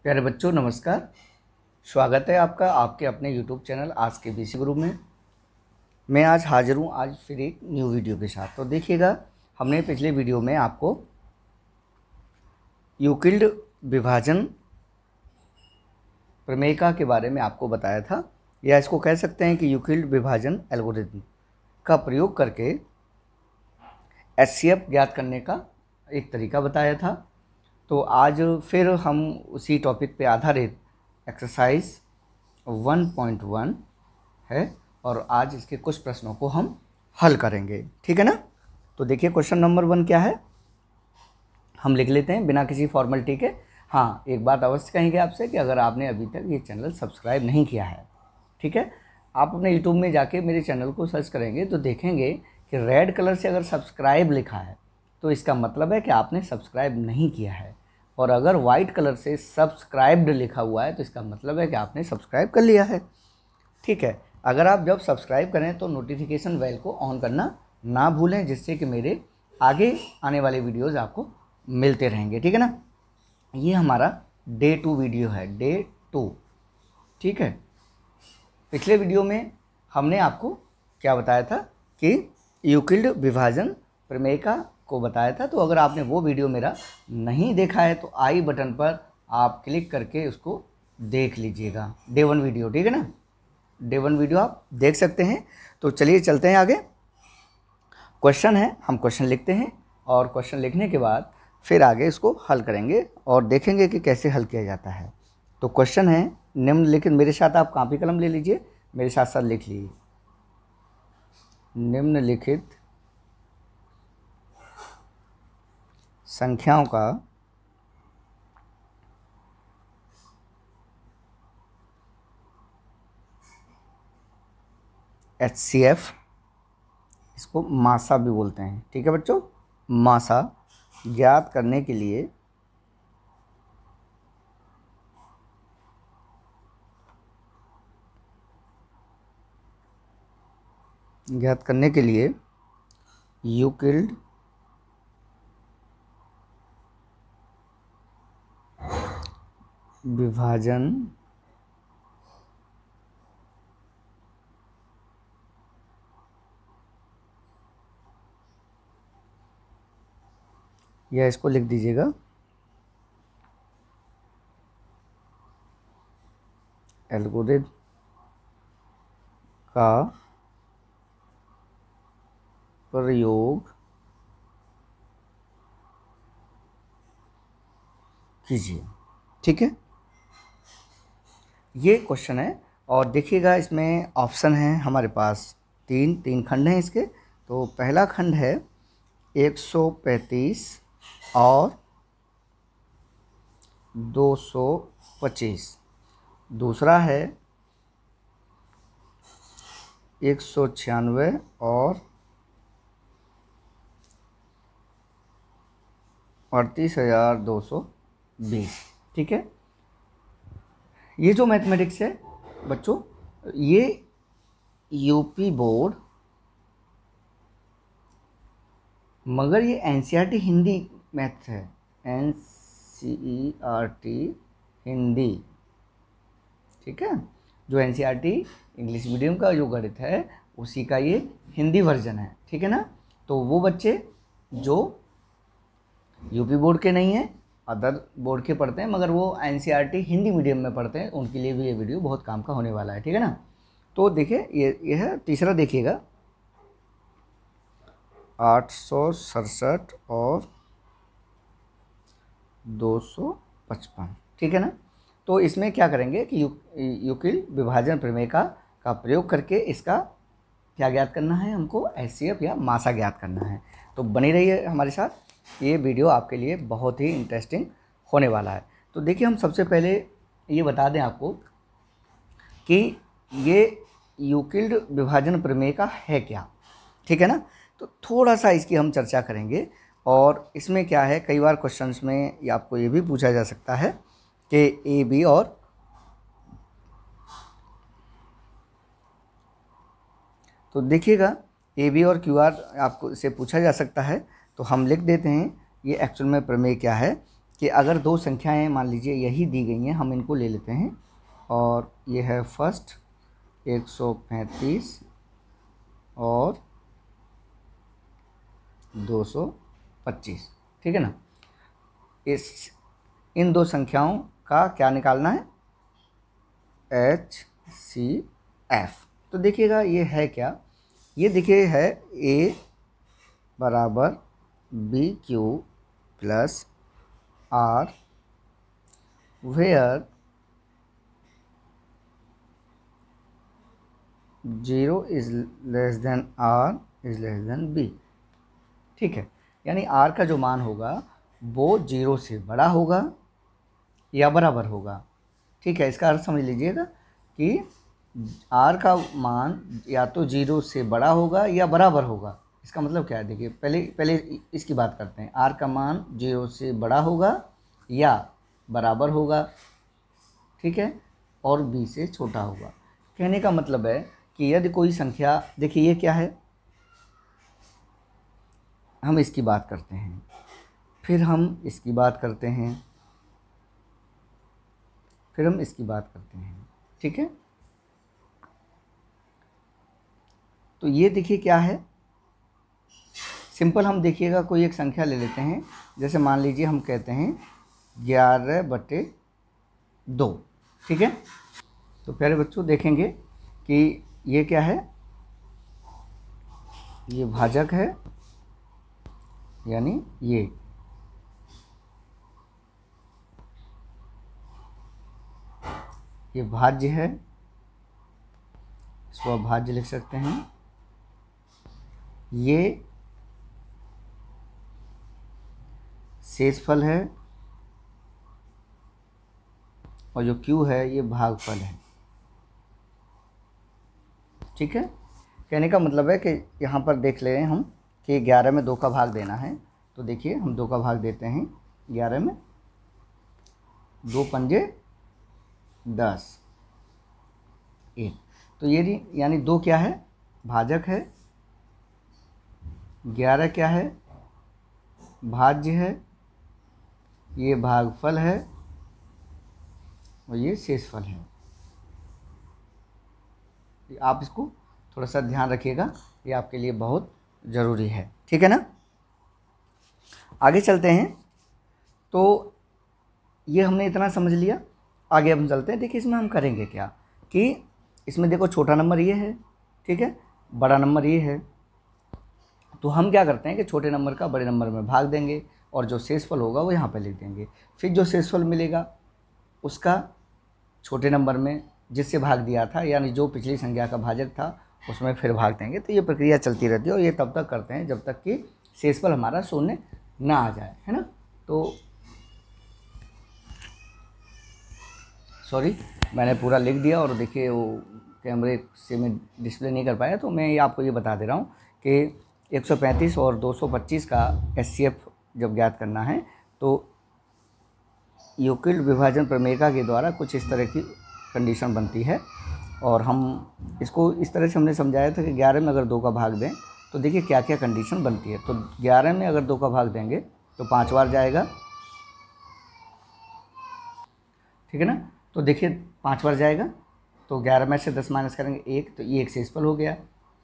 प्यारे बच्चों नमस्कार। स्वागत है आपका आपके अपने YouTube चैनल आज के बीसी गुरु में। मैं आज हाजिर हूँ आज फिर एक न्यू वीडियो के साथ। तो देखिएगा, हमने पिछले वीडियो में आपको यूक्लिड विभाजन प्रमेय के बारे में आपको बताया था, या इसको कह सकते हैं कि यूक्लिड विभाजन एल्गोरिथम का प्रयोग करके HCF ज्ञात करने का एक तरीका बताया था। तो आज फिर हम उसी टॉपिक पे आधारित एक्सरसाइज 1.1 है और आज इसके कुछ प्रश्नों को हम हल करेंगे, ठीक है ना। तो देखिए क्वेश्चन नंबर 1 क्या है, हम लिख लेते हैं बिना किसी फॉर्मेलिटी के। हाँ, एक बात अवश्य कहेंगे आपसे कि अगर आपने अभी तक ये चैनल सब्सक्राइब नहीं किया है, ठीक है, आप अपने यूट्यूब में जाके मेरे चैनल को सर्च करेंगे तो देखेंगे कि रेड कलर से अगर सब्सक्राइब लिखा है तो इसका मतलब है कि आपने सब्सक्राइब नहीं किया है, और अगर वाइट कलर से सब्सक्राइब्ड लिखा हुआ है तो इसका मतलब है कि आपने सब्सक्राइब कर लिया है, ठीक है। अगर आप जब सब्सक्राइब करें तो नोटिफिकेशन बेल को ऑन करना ना भूलें, जिससे कि मेरे आगे आने वाले वीडियोज़ आपको मिलते रहेंगे, ठीक है ना। ये हमारा डे 2 वीडियो है, डे 2, ठीक है। पिछले वीडियो में हमने आपको क्या बताया था कि यूक्लिड विभाजन प्रमेय को बताया था। तो अगर आपने वो वीडियो मेरा नहीं देखा है तो आई बटन पर आप क्लिक करके उसको देख लीजिएगा, डे 1 वीडियो, ठीक है ना। डे 1 वीडियो आप देख सकते हैं। तो चलिए चलते हैं आगे। क्वेश्चन है, हम क्वेश्चन लिखते हैं और क्वेश्चन लिखने के बाद फिर आगे इसको हल करेंगे और देखेंगे कि कैसे हल किया जाता है। तो क्वेश्चन है निम्नलिखित, मेरे साथ आप कॉपी कलम ले लीजिए, मेरे साथ साथ लिख लीजिए। निम्नलिखित संख्याओं का HCF, इसको मासा भी बोलते हैं, ठीक है बच्चों। मासा ज्ञात करने के लिए यूक्लिड विभाजन या इसको लिख दीजिएगा एल्गोरिथम का प्रयोग कीजिए, ठीक है। ये क्वेश्चन है और देखिएगा इसमें ऑप्शन है हमारे पास तीन खंड हैं इसके। तो पहला खंड है 135 और 225, दूसरा है 196 और 38,220, ठीक है। ये जो मैथमेटिक्स है बच्चों, ये यूपी बोर्ड, मगर ये NCERT हिंदी मैथ्स है, NCERT हिंदी, ठीक है। जो NCERT इंग्लिश मीडियम का जो गणित है उसी का ये हिंदी वर्जन है, ठीक है ना। तो वो बच्चे जो यूपी बोर्ड के नहीं हैं, अदर बोर्ड के पढ़ते हैं, मगर वो NCERT हिंदी मीडियम में पढ़ते हैं, उनके लिए भी ये वीडियो बहुत काम का होने वाला है, ठीक है ना। तो देखिए ये है तीसरा, देखिएगा 867 और 255, ठीक है ना। तो इसमें क्या करेंगे कि यूक्लिड विभाजन प्रमेय का प्रयोग करके इसका क्या ज्ञात करना है, हमको HCF या मासा ज्ञात करना है। तो बनी रहिए हमारे साथ, ये वीडियो आपके लिए बहुत ही इंटरेस्टिंग होने वाला है। तो देखिए हम सबसे पहले ये बता दें आपको कि ये यूक्लिड विभाजन प्रमेय का है क्या, ठीक है ना। तो थोड़ा सा इसकी हम चर्चा करेंगे। और इसमें क्या है, कई बार क्वेश्चंस में आपको ये भी पूछा जा सकता है कि AB और तो देखिएगा AB और QR आपको इसे पूछा जा सकता है। तो हम लिख देते हैं ये एक्चुअल में प्रमेय क्या है कि अगर दो संख्याएं मान लीजिए यही दी गई हैं, हम इनको ले लेते हैं, और ये है फर्स्ट 135 और 225, ठीक है ना। इन दो संख्याओं का क्या निकालना है, HCF। तो देखिएगा ये है क्या, ये देखिए है A बराबर BQ plus R where 0 is less than R is less than B, ठीक है। यानी R का जो मान होगा वो 0 से बड़ा होगा या बराबर होगा, ठीक है। इसका अर्थ समझ लीजिएगा कि R का मान या तो 0 से बड़ा होगा या बराबर होगा। इसका मतलब क्या है, देखिए पहले इसकी बात करते हैं। R का मान 0 से बड़ा होगा या बराबर होगा, ठीक है, और B से छोटा होगा। कहने का मतलब है कि यदि कोई संख्या, देखिए ये क्या है, हम इसकी बात करते हैं, फिर हम इसकी बात करते हैं, फिर हम इसकी बात करते हैं, ठीक है। तो ये देखिए क्या है, सिंपल हम देखिएगा कोई एक संख्या ले लेते हैं, जैसे मान लीजिए हम कहते हैं 11/2, ठीक है। तो प्यारे बच्चों देखेंगे कि ये क्या है, ये भाजक है, यानी ये भाज्य है, इसको भाज्य लिख सकते हैं। ये शेषफल है और जो Q है ये भागफल है, ठीक है। कहने का मतलब है कि यहाँ पर देख ले रहे हैं हम कि 11 में 2 का भाग देना है। तो देखिए हम 2 का भाग देते हैं 11 में, 2 पंजे 10, 1। तो ये यानी 2 क्या है, भाजक है, 11 क्या है, भाज्य है, ये भागफल है और ये शेषफल है। आप इसको थोड़ा सा ध्यान रखिएगा, ये आपके लिए बहुत ज़रूरी है, ठीक है ना। आगे चलते हैं। तो ये हमने इतना समझ लिया, आगे हम चलते हैं। देखिए इसमें हम करेंगे क्या कि इसमें देखो छोटा नंबर ये है, ठीक है, बड़ा नंबर ये है। तो हम क्या करते हैं कि छोटे नंबर का बड़े नंबर में भाग देंगे और जो शेषफल होगा वो यहाँ पर लिख देंगे। फिर जो शेषफल मिलेगा उसका छोटे नंबर में जिससे भाग दिया था, यानी जो पिछली संख्या का भाजक था उसमें फिर भाग देंगे। तो ये प्रक्रिया चलती रहती है और ये तब तक करते हैं जब तक कि शेषफल हमारा शून्य ना आ जाए, है ना। तो सॉरी, मैंने पूरा लिख दिया और देखिए वो कैमरे से मैं डिस्प्ले नहीं कर पाया, तो मैं ये आपको ये बता दे रहा हूँ कि 135 और 225 का HCF जब ज्ञात करना है तो यूक्लिड विभाजन प्रमेय के द्वारा कुछ इस तरह की कंडीशन बनती है। और हम इसको इस तरह से हमने समझाया था कि 11 में अगर 2 का भाग दें तो देखिए क्या क्या कंडीशन बनती है। तो 11 में अगर 2 का भाग देंगे तो 5 बार जाएगा, ठीक है ना। तो देखिए 5 बार जाएगा तो 11 में से 10 माइनस करेंगे 1, तो ये एक शेषफल हो गया,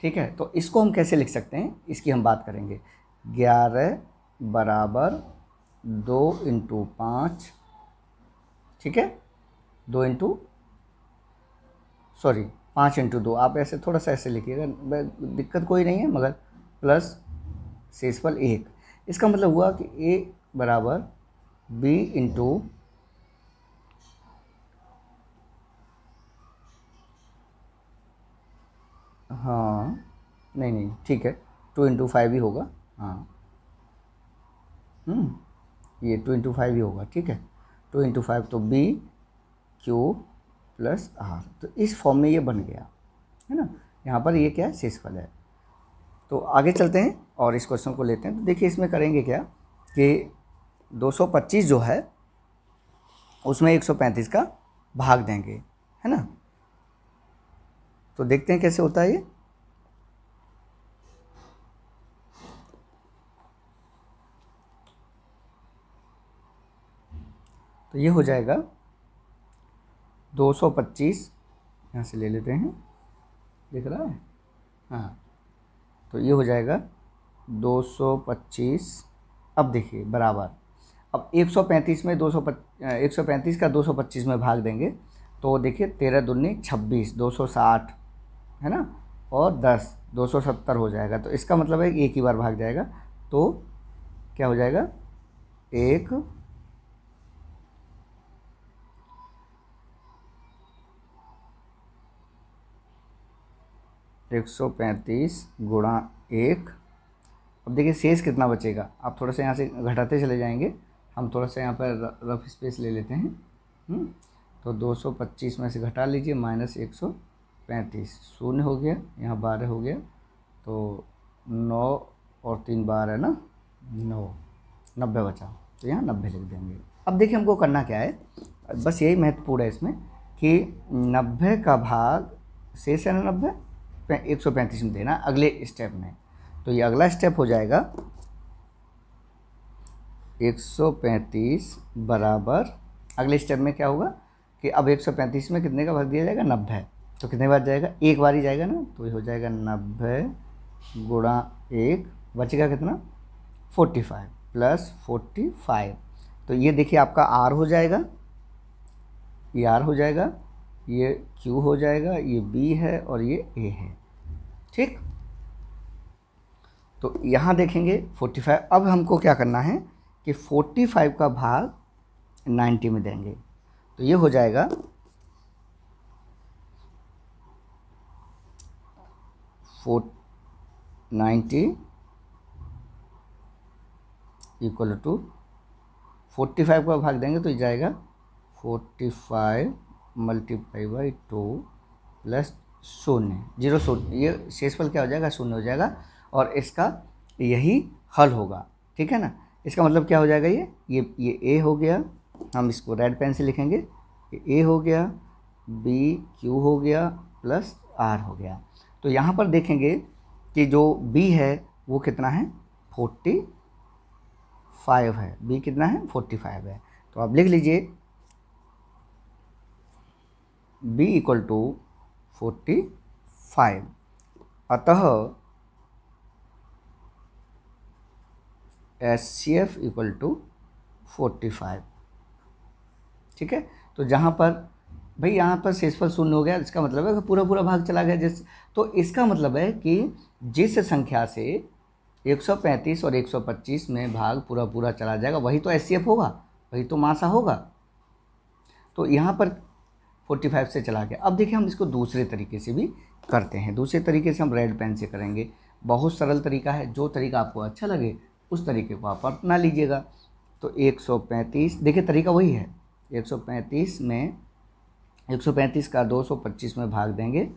ठीक है। तो इसको हम कैसे लिख सकते हैं इसकी हम बात करेंगे। 11 बराबर 2 × 5, ठीक है, 5 × 2, आप ऐसे थोड़ा सा ऐसे लिखिएगा, दिक्कत कोई नहीं है, मगर प्लस शेषफल 1। इसका मतलब हुआ कि A बराबर B × हाँ नहीं ठीक है, 2 × 5 ही होगा, हाँ ये 2 × 5 ही होगा, ठीक है, 2 × 5 तो BQ प्लस R। तो इस फॉर्म में ये बन गया, है ना। यहाँ पर ये क्या है, शेषफल है। तो आगे चलते हैं और इस क्वेश्चन को लेते हैं। तो देखिए इसमें करेंगे क्या कि 225 जो है उसमें 135 का भाग देंगे, है ना। तो देखते हैं कैसे होता है ये। तो ये हो जाएगा 225, यहाँ से ले लेते हैं, दिख रहा है, हाँ, तो ये हो जाएगा 225। अब देखिए बराबर, अब 135 में 135 का 225 में भाग देंगे तो देखिए 13 दूनी 26, 260 है ना, और 10 270 हो जाएगा। तो इसका मतलब है कि एक ही बार भाग जाएगा, तो क्या हो जाएगा, 135 गुणा 1। अब देखिए शेष कितना बचेगा, आप थोड़ा सा यहाँ से घटाते चले जाएंगे, हम थोड़ा सा यहाँ पर रफ स्पेस ले लेते हैं। तो 225 में से घटा लीजिए, माइनस 135, शून्य हो गया, यहाँ 12 हो गया, तो 9 और 3 12 है ना, 9, 90 बचा, तो यहाँ 90 लिख देंगे। अब देखिए हमको करना क्या है, बस यही महत्वपूर्ण है इसमें कि 90 का भाग शेष है ना 90, 135 में देना अगले स्टेप में। तो ये अगला स्टेप हो जाएगा 135 बराबर, अगले स्टेप में क्या होगा कि अब 135 में कितने का भाग दिया जाएगा, 90, तो कितने बार जाएगा, एक बार ही जाएगा ना, तो ये हो जाएगा 90 गुणा 1, बचेगा कितना 45 प्लस 45। तो ये देखिए आपका आर हो जाएगा, ये आर हो जाएगा, ये क्यू हो जाएगा, ये बी है और ये ए है, ठीक। तो यहाँ देखेंगे 45, अब हमको क्या करना है कि 45 का भाग 90 में देंगे, तो ये हो जाएगा 90 इक्वल टू 45 का भाग देंगे तो ये जाएगा 45 मल्टीप्लाई बाई 2 प्लस 0, ये शेषफल क्या हो जाएगा, 0 हो जाएगा, और इसका यही हल होगा, ठीक है ना। इसका मतलब क्या हो जाएगा, ये ए हो गया, हम इसको रेड पेन से लिखेंगे, ये ए हो गया, बी क्यू हो गया, प्लस आर हो गया। तो यहाँ पर देखेंगे कि जो बी है वो कितना है, 45 है, बी कितना है 45 है। तो आप लिख लीजिए b इक्वल टू 45, अतः HCF इक्वल टू 45, ठीक है। तो जहाँ पर भाई यहाँ पर शेषफल 0 हो गया, इसका मतलब है कि पूरा पूरा भाग चला गया जिस, तो इसका मतलब है कि जिस संख्या से 135 और 125 में भाग पूरा पूरा चला जाएगा वही तो HCF होगा, वही तो मासा होगा। तो यहाँ पर 45 से चला गया। अब देखिए हम इसको दूसरे तरीके से भी करते हैं, दूसरे तरीके से हम रेड पेन से करेंगे, बहुत सरल तरीका है, जो तरीका आपको अच्छा लगे उस तरीके को आप अपना लीजिएगा। तो 135, देखिए तरीका वही है, 135 का 225 में भाग देंगे,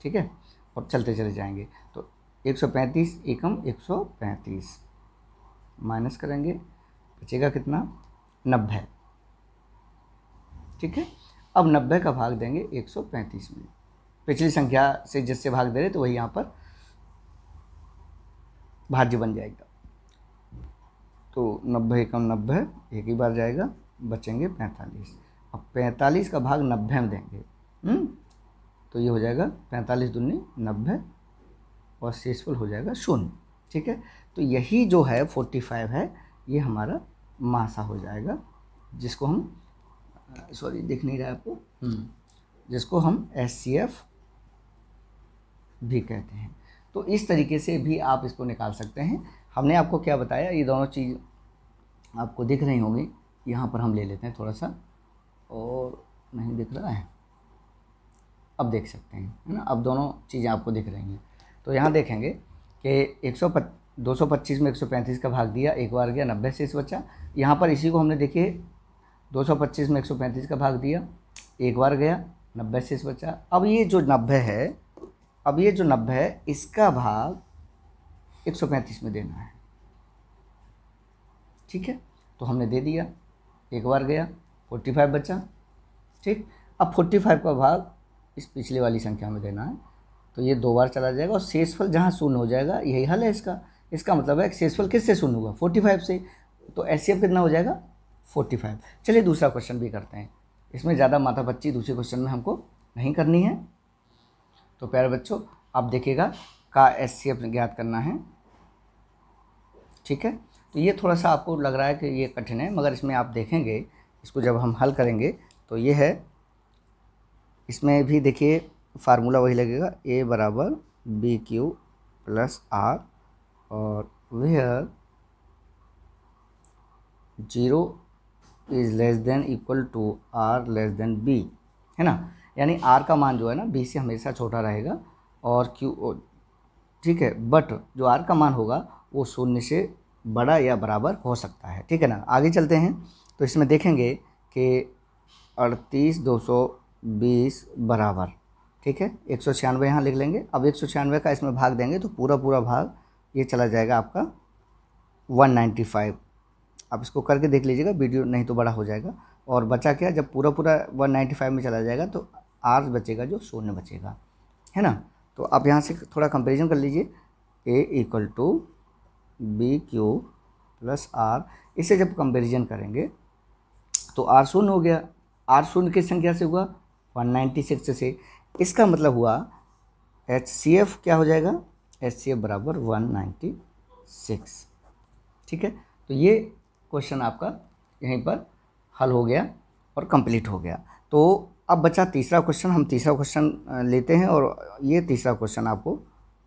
ठीक है, और चलते चले जाएंगे। तो 135 एकम 135 माइनस करेंगे, बचेगा कितना 90, ठीक है। अब 90 का भाग देंगे 135 में, पिछली संख्या से जिससे भाग दे रहे तो वही यहाँ पर भाज्य बन जाएगा। तो 90 एकम 90, एक ही बार जाएगा, बचेंगे 45। अब 45 का भाग 90 में देंगे, तो ये हो जाएगा 45 दूनी 90 और शेषफल हो जाएगा 0, ठीक है। तो यही जो है 45 है, ये हमारा मासा हो जाएगा, जिसको हम सॉरी दिख नहीं रहा है आपको, जिसको हम HCF भी कहते हैं। तो इस तरीके से भी आप इसको निकाल सकते हैं। हमने आपको क्या बताया, ये दोनों चीज़ आपको दिख रही होंगी, यहाँ पर हम ले लेते हैं थोड़ा सा, और नहीं दिख रहा है, अब देख सकते हैं, है ना, अब दोनों चीज़ें आपको दिख रही हैं। तो यहाँ देखेंगे कि 225 में 135 का भाग दिया, एक बार गया, 90 शेष बचा। यहाँ पर इसी को हमने देखिए 225 में 135 का भाग दिया, एक बार गया, 90 शेष बचा। अब ये जो 90 है, इसका भाग 135 में देना है, ठीक है। तो हमने दे दिया, एक बार गया, 45 बचा, ठीक। अब 45 का भाग इस पिछले वाली संख्या में देना है, तो ये 2 बार चला जाएगा और शेषफल जहाँ 0 हो जाएगा, यही हल है इसका। इसका मतलब है शेषफल किससे 0 होगा, 45 से। तो HCF कितना हो जाएगा 45। चलिए दूसरा क्वेश्चन भी करते हैं, इसमें ज़्यादा माथापच्ची दूसरे क्वेश्चन में हमको नहीं करनी है। तो प्यारे बच्चों, आप देखिएगा का एचसीएफ ज्ञात करना है, ठीक है। तो ये थोड़ा सा आपको लग रहा है कि ये कठिन है, मगर इसमें आप देखेंगे, इसको जब हम हल करेंगे तो ये है, इसमें भी देखिए फार्मूला वही लगेगा, ए बराबर बी क्यू प्लस आर, और where 0 is less than equal to R less than B, है ना। यानी आर का मान जो है ना बी से हमेशा छोटा रहेगा, और क्यू, ठीक है, बट जो आर का मान होगा वो 0 से बड़ा या बराबर हो सकता है, ठीक है ना। आगे चलते हैं, तो इसमें देखेंगे कि 38,220 बराबर, ठीक है, 196 यहाँ लिख लेंगे। अब 196 का इसमें भाग देंगे तो पूरा पूरा भाग ये चला जाएगा आपका 195। आप इसको करके देख लीजिएगा, वीडियो नहीं तो बड़ा हो जाएगा। और बचा क्या, जब पूरा पूरा 195 में चला जाएगा तो आर बचेगा, जो 0 बचेगा, है ना। तो आप यहाँ से थोड़ा कंपैरिजन कर लीजिए, A equal to B Q plus R, इसे जब कंपैरिजन करेंगे तो आर 0 हो गया। आर 0 किस संख्या से हुआ, 196 से। इसका मतलब हुआ एच सी एफ क्या हो जाएगा, एच सी एफ बराबर 196, ठीक है। तो ये क्वेश्चन आपका यहीं पर हल हो गया और कंप्लीट हो गया। तो अब बचा तीसरा क्वेश्चन, हम तीसरा क्वेश्चन लेते हैं, और ये तीसरा क्वेश्चन आपको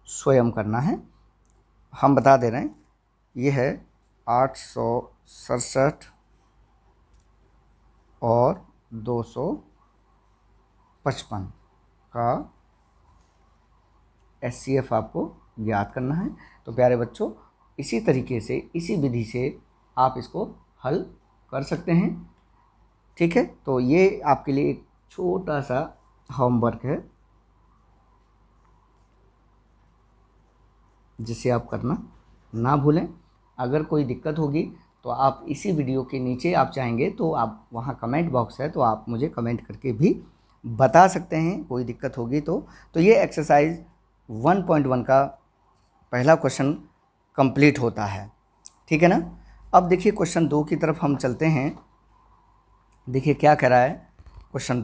स्वयं करना है। हम बता दे रहे हैं, ये है 867 और 255 का एचसीएफ आपको ज्ञात करना है। तो प्यारे बच्चों, इसी तरीके से, इसी विधि से आप इसको हल कर सकते हैं, ठीक है। तो ये आपके लिए एक छोटा सा होमवर्क है, जिसे आप करना ना भूलें। अगर कोई दिक्कत होगी तो आप इसी वीडियो के नीचे, आप चाहेंगे तो आप वहाँ कमेंट बॉक्स है, तो आप मुझे कमेंट करके भी बता सकते हैं, कोई दिक्कत होगी तो ये एक्सरसाइज 1.1 का पहला क्वेश्चन कंप्लीट होता है, ठीक है ना। अब देखिए क्वेश्चन 2 की तरफ हम चलते हैं। देखिए क्या कह रहा है क्वेश्चन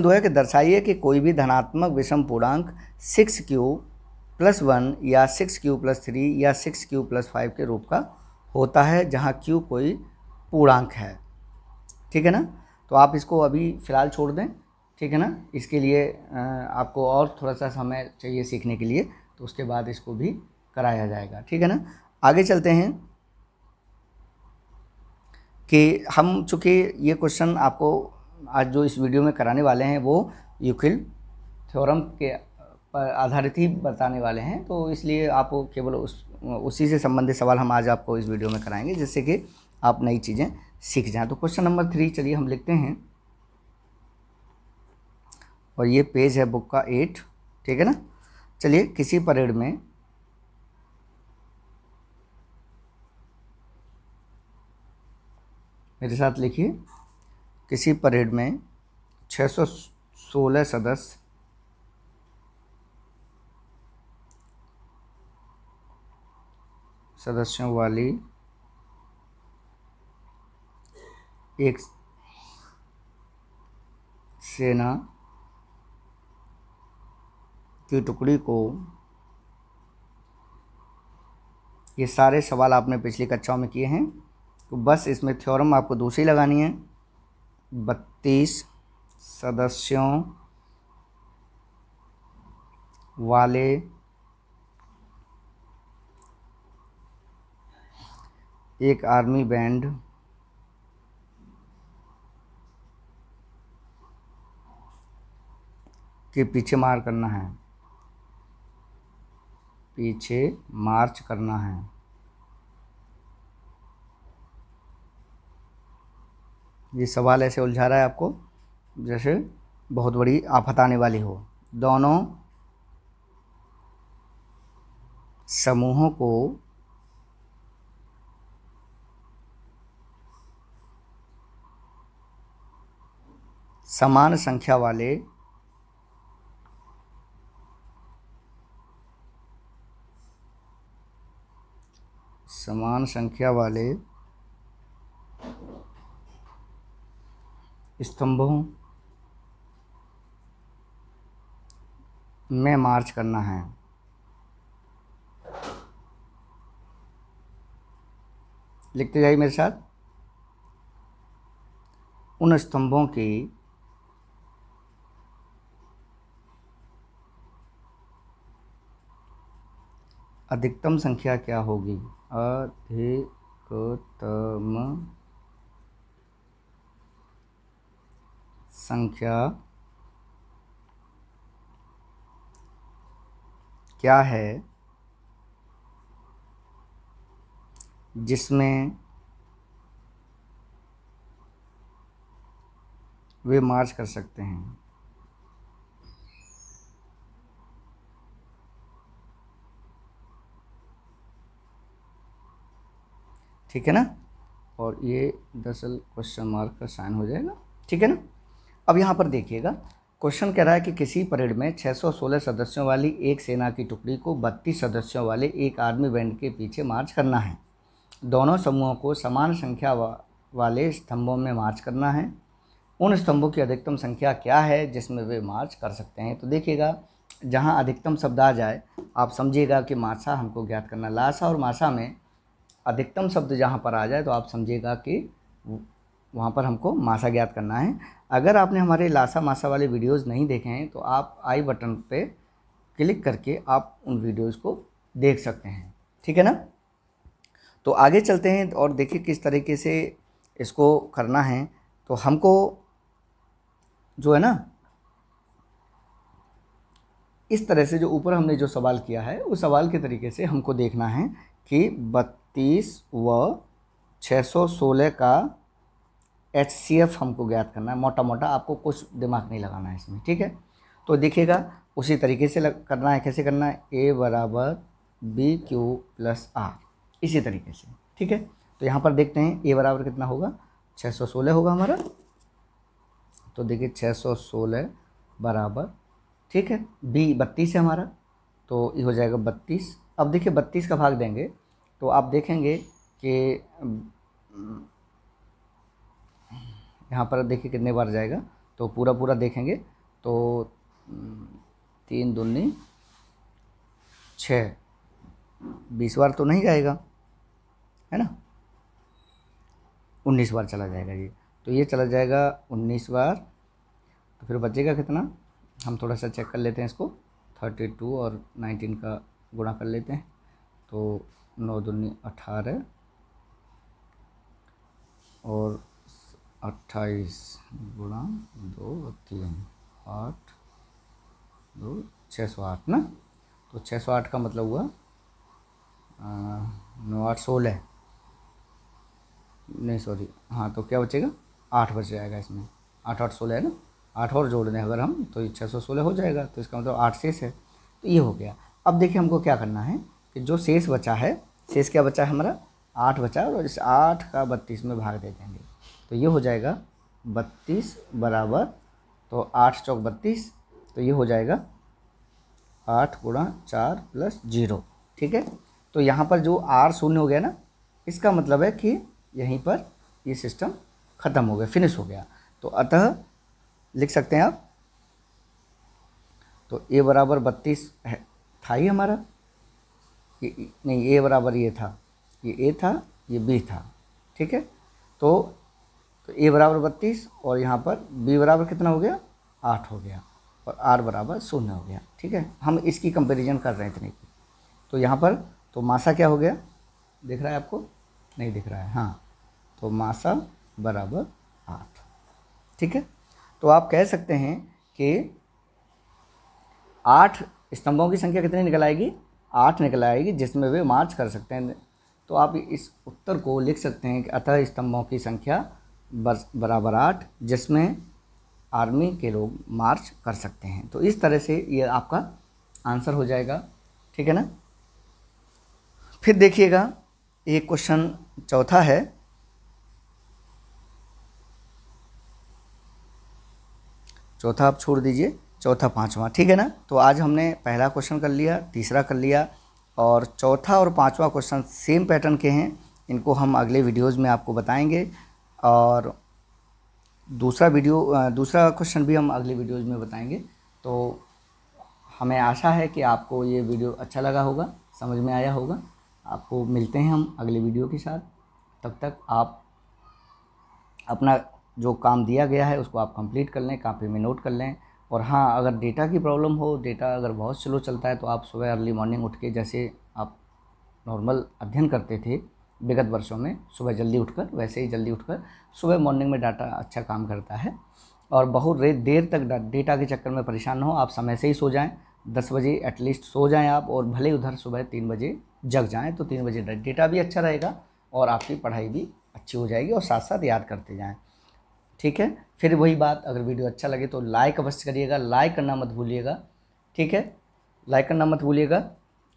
दो है कि दर्शाइए कि कोई भी धनात्मक विषम पूर्णांक 6q+1 या 6q+3 या 6q+5 के रूप का होता है, जहाँ q कोई पूर्णांक है, ठीक है ना। तो आप इसको अभी फ़िलहाल छोड़ दें, ठीक है ना। इसके लिए आपको और थोड़ा सा समय चाहिए सीखने के लिए, तो उसके बाद इसको भी कराया जाएगा, ठीक है ना। आगे चलते हैं कि हम चूँकि ये क्वेश्चन आपको आज जो इस वीडियो में कराने वाले हैं वो यूक्लिड थ्योरम के पर आधारित ही बताने वाले हैं, तो इसलिए आपको केवल उसी से संबंधित सवाल हम आज आपको इस वीडियो में कराएंगे, जिससे कि आप नई चीज़ें सीख जाएं। तो क्वेश्चन नंबर 3 चलिए हम लिखते हैं, और ये पेज है बुक का 8, ठीक है ना। चलिए, किसी परेड में मेरे साथ लिखिए, किसी परेड में 616 सदस्यों वाली एक सेना की टुकड़ी को, ये सारे सवाल आपने पिछली कक्षाओं में किए हैं, तो बस इसमें थ्योरम आपको दूसरी लगानी है। 32 सदस्यों वाले एक आर्मी बैंड के पीछे मार करना है, पीछे मार्च करना है। ये सवाल ऐसे उलझा रहा है आपको जैसे बहुत बड़ी आफत आने वाली हो। दोनों समूहों को समान संख्या वाले स्तंभों में मार्च करना है। लिखते जाइए मेरे साथ। उन स्तंभों की अधिकतम संख्या क्या होगी? अधिकतम संख्या क्या है जिसमें वे मार्च कर सकते हैं? ठीक है ना। और ये दरअसल क्वेश्चन मार्क का साइन हो जाएगा, ठीक है ना। अब यहाँ पर देखिएगा, क्वेश्चन कह रहा है कि किसी परेड में 616 सदस्यों वाली एक सेना की टुकड़ी को 32 सदस्यों वाले एक आर्मी बैंड के पीछे मार्च करना है। दोनों समूहों को समान संख्या वाले स्तंभों में मार्च करना है। उन स्तंभों की अधिकतम संख्या क्या है जिसमें वे मार्च कर सकते हैं? तो देखिएगा, जहाँ अधिकतम शब्द आ जाए आप समझिएगा कि मासा हमको ज्ञात करना। लासा और मासा में अधिकतम शब्द जहाँ पर आ जाए तो आप समझिएगा कि वहाँ पर हमको मासा ज्ञात करना है। अगर आपने हमारे लासा मासा वाले वीडियोस नहीं देखे हैं तो आप आई बटन पे क्लिक करके आप उन वीडियोस को देख सकते हैं, ठीक है ना। तो आगे चलते हैं और देखिए किस तरीके से इसको करना है। तो हमको जो है ना, इस तरह से जो ऊपर हमने जो सवाल किया है उस सवाल के तरीके से हमको देखना है कि 32 व 616 का HCF हमको ज्ञात करना है। मोटा मोटा, आपको कुछ दिमाग नहीं लगाना है इसमें, ठीक है। तो देखिएगा उसी तरीके से करना है। कैसे करना है? A बराबर BQ+R, इसी तरीके से, ठीक है। तो यहाँ पर देखते हैं A बराबर कितना होगा? 616 होगा हमारा। तो देखिए 616 बराबर, ठीक है, B 32 है हमारा, तो ये हो जाएगा 32। अब देखिए 32 का भाग देंगे तो आप देखेंगे कि यहाँ पर देखिए कितने बार जाएगा। तो पूरा पूरा देखेंगे तो 3 दूनी 6, 20 बार तो नहीं जाएगा, है ना। 19 बार चला जाएगा ये। तो ये चला जाएगा 19 बार। तो फिर बचेगा कितना? हम थोड़ा सा चेक कर लेते हैं इसको। 32 और 19 का गुणा कर लेते हैं। तो 9 दूनी 18 और 28 गुणा 2 और 3 8 2 608 ना। तो 608 का मतलब हुआ 9 8 16, नहीं सॉरी, हाँ, तो क्या बचेगा? 8 बच जाएगा इसमें। 8 8 16 है ना, 8 और जोड़ दें अगर हम तो ये 616 हो जाएगा। तो इसका मतलब 8 शेष है। तो ये हो गया। अब देखिए हमको क्या करना है कि जो शेष बचा है, शेष क्या बचा है हमारा? 8 बचा है, और इस 8 का 32 में भाग दे देंगे। तो ये हो जाएगा 32 बराबर, तो 8 चौक 32, तो ये हो जाएगा 8 गुणा 4 + 0, ठीक है। तो यहाँ पर जो R शून्य हो गया ना, इसका मतलब है कि यहीं पर ये सिस्टम ख़त्म हो गया, फिनिश हो गया। तो अतः लिख सकते हैं आप। तो A बराबर 32 है, था ही हमारा, ये नहीं, A बराबर ये था, ये A था, ये B था, ठीक है। तो A बराबर 32 और यहाँ पर B बराबर कितना हो गया? 8 हो गया, और R बराबर 0 हो गया, ठीक है। हम इसकी कंपैरिजन कर रहे हैं इतने की। तो यहाँ पर तो मासा क्या हो गया? दिख रहा है आपको? नहीं दिख रहा है, हाँ। तो मासा बराबर 8, ठीक है। तो आप कह सकते हैं कि 8 स्तंभों की संख्या कितनी निकल आएगी? 8 निकल आएगी जिसमें वे मार्च कर सकते हैं। तो आप इस उत्तर को लिख सकते हैं कि अतः स्तंभों की संख्या बराबर 8 जिसमें आर्मी के लोग मार्च कर सकते हैं। तो इस तरह से ये आपका आंसर हो जाएगा, ठीक है ना। फिर देखिएगा एक क्वेश्चन चौथा है। चौथा आप छोड़ दीजिए, चौथा पांचवा, ठीक है ना। तो आज हमने पहला क्वेश्चन कर लिया, तीसरा कर लिया, और चौथा और पांचवा क्वेश्चन सेम पैटर्न के हैं। इनको हम अगले वीडियोज़ में आपको बताएंगे। और दूसरा क्वेश्चन भी हम अगले वीडियोज़ में बताएंगे। तो हमें आशा है कि आपको ये वीडियो अच्छा लगा होगा, समझ में आया होगा। आपको मिलते हैं हम अगले वीडियो के साथ। तब तक आप अपना जो काम दिया गया है उसको आप कंप्लीट कर लें, कापी में नोट कर लें। और हाँ, अगर डेटा की प्रॉब्लम हो, डेटा अगर बहुत स्लो चलता है, तो आप सुबह अर्ली मॉर्निंग उठ के, जैसे आप नॉर्मल अध्ययन करते थे विगत वर्षों में, सुबह जल्दी उठकर, वैसे ही जल्दी उठकर सुबह मॉर्निंग में डाटा अच्छा काम करता है। और बहुत देर तक डेटा के चक्कर में परेशान ना हो, आप समय से ही सो जाएं। 10 बजे एटलीस्ट सो जाएं आप, और भले उधर सुबह 3 बजे जग जाएं, तो 3 बजे डेटा भी अच्छा रहेगा और आपकी पढ़ाई भी अच्छी हो जाएगी, और साथ साथ याद करते जाएं। ठीक है, फिर वही बात, अगर वीडियो अच्छा लगे तो लाइक अवश्य करिएगा, लाइक करना मत भूलिएगा। ठीक है, लाइक करना मत भूलिएगा,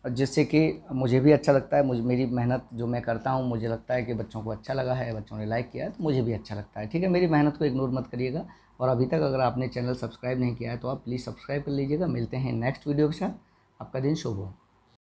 जिससे कि मुझे भी अच्छा लगता है। मेरी मेहनत जो मैं करता हूँ, मुझे लगता है कि बच्चों को अच्छा लगा है, बच्चों ने लाइक किया है, तो मुझे भी अच्छा लगता है। ठीक है, मेरी मेहनत को इग्नोर मत करिएगा। और अभी तक अगर आपने चैनल सब्सक्राइब नहीं किया है तो आप प्लीज़ सब्सक्राइब कर लीजिएगा। मिलते हैं नेक्स्ट वीडियो के साथ। आपका दिन शुभ हो।